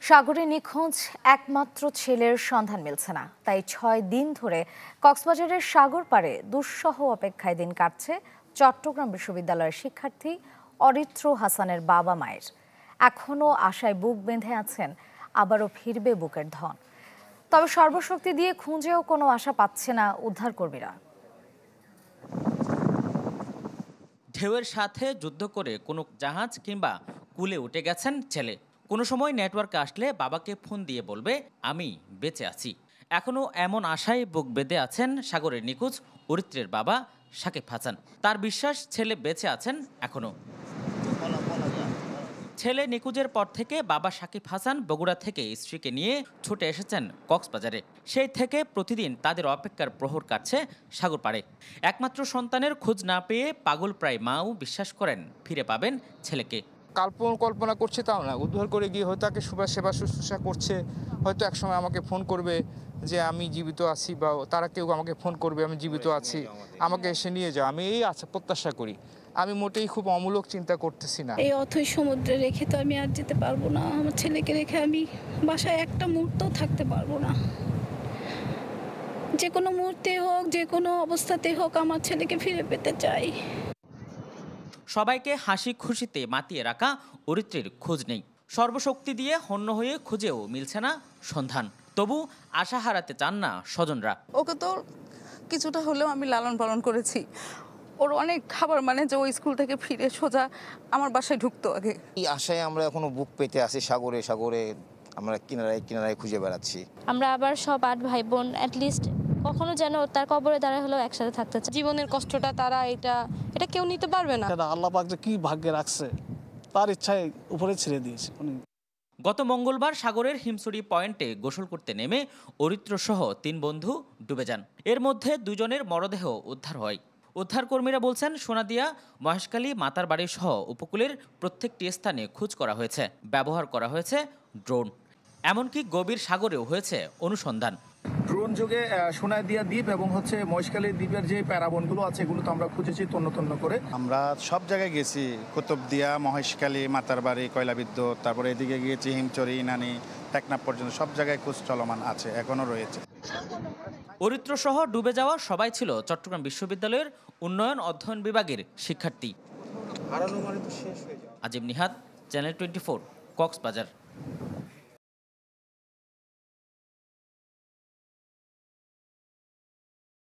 সাগরে নিখোঁজ একমাত্র ছেলের সন্ধান মিলছে না, তাই ৬ দিন ধরে কক্সবাজারের সাগর পাড়ে দুঃসহ অপেক্ষায় দিন কাটছে চট্টগ্রাম বিশ্ববিদ্যালয়ের শিক্ষার্থী অরিত্র হাসানের বাবা মায়ের। এখনও আশায় বুক বেঁধে আছেন আবারও ফিরবে বুকের ধন। তবে সর্বশক্তি দিয়ে খুঁজেও কোনো আশা পাচ্ছে না উদ্ধারকর্মীরা। ঢেউয়ের সাথে যুদ্ধ করে কোনো জাহাজ কিংবা কুলে উঠে গেছেন ছেলে। কোনো সময় নেটওয়ার্ক আসলে বাবাকে ফোন দিয়ে বলবে আমি বেঁচে আছি। এখনও এমন আশায় বুক বেঁধে আছেন সাগরের নিখোঁজ অরিত্রের বাবা সাকিব হাসান। তার বিশ্বাস ছেলে বেঁচে আছেন এখনও। ছেলে নিখোঁজের পর থেকে বাবা সাকিব হাসান বগুড়া থেকে স্ত্রীকে নিয়ে ছুটে এসেছেন কক্সবাজারে। সেই থেকে প্রতিদিন তাদের অপেক্ষার প্রহর কাটছে সাগর পাড়ে। একমাত্র সন্তানের খোঁজ না পেয়ে পাগল প্রায় মাও বিশ্বাস করেন ফিরে পাবেন ছেলেকে। কল্পনা করছে তাও না, উদ্ধার করে গিয়ে হয়তো তাকে সেবা শুশ্রূষা করছে, হয়তো একসময় আমাকে ফোন করবে যে আমি জীবিত আছি, বা তারা কেউ আমাকে ফোন করবে আমি জীবিত আছি, আমাকে এসে নিয়ে যাও। আমি এই প্রত্যাশা করি। আমি মোটেই খুব অমূলক চিন্তা করতেছি না। এই অথৈ সমুদ্রে রেখে তো আমি আর যেতে পারবো না। আমার ছেলেকে রেখে আমি বাসায় একটা মুহূর্তও থাকতে পারবো না। যে কোনো মুহূর্তে হোক, যে কোনো অবস্থাতে হোক, আমার ছেলেকে ফিরে পেতে চাই। সবাইকে হাসি খুশিতে মাতিয়ে রাখা অরিত্রের খোঁজ নেই। সর্বশক্তি দিয়ে হন্য হয়ে খুঁজেও মিলছে না সন্ধান। তবু আশা হারাতে চান না স্বজনরা। ওকে তো কিছুটা হলেও আমি লালন পালন করেছি। ওর অনেক খাবার যে ওই স্কুল থেকে ফিরে সোজা আমার বাসায় ঢুকতো আগে। এই আশায় আমরা এখনো বুক পেতে আছি। সাগরে আমরা কিনারায় খুঁজে বেড়াচ্ছি। আমরা আবার সব 8 ভাই বোন অ্যাটলিস্ট কখনো যেন তার কবরে দাঁড়ায় হলেও একসাথে থাকতে চাই। জীবনের কষ্টটা তারা এটা কেউ নিতে পারবে না। আল্লাহ পাক যে কি ভাগ্যে রাখছে, তার ইচ্ছায় উপরে ছেড়ে দিয়েছে। গত মঙ্গলবার সাগরের হিমছড়ি পয়েন্টে গোসল করতে নেমে অরিত্র সহ 3 বন্ধু ডুবে যান। এর মধ্যে 2 জনের মরদেহ উদ্ধার হয়। উদ্ধারকর্মীরা বলছেন সোনাদিয়া, মহেশখালী, মাতারবাড়ি সহ উপকূলের প্রত্যেকটি স্থানে খোঁজ করা হয়েছে, ব্যবহার করা হয়েছে ড্রোন। এমনকি গভীর সাগরেও হয়েছে অনুসন্ধান। ড্রোন যোগে সোনাদিয়া দ্বীপ এবং মহেশখালী দ্বীপের যে প্যারাবনগুলো আছে এগুলো তো আমরা খুঁজেছি তন্ন করে। আমরা সব জায়গায় গেছি, কুতুবদিয়া, মহেশখালী, মাতারবাড়ি, কয়লা বিদ্যুৎ, তারপরে এদিকে গিয়েছি হিমচরি, ইনানি, টেকনাফ পর্যন্ত সব জায়গায় খোঁজ চলমান আছে, এখনো রয়েছে। অরিত্র সহ ডুবে যাওয়া সবাই ছিল চট্টগ্রাম বিশ্ববিদ্যালয়ের উন্নয়ন অধ্যয়ন বিভাগের শিক্ষার্থী। আজিম নিহাদ, চ্যানেল 24, কক্সবাজার।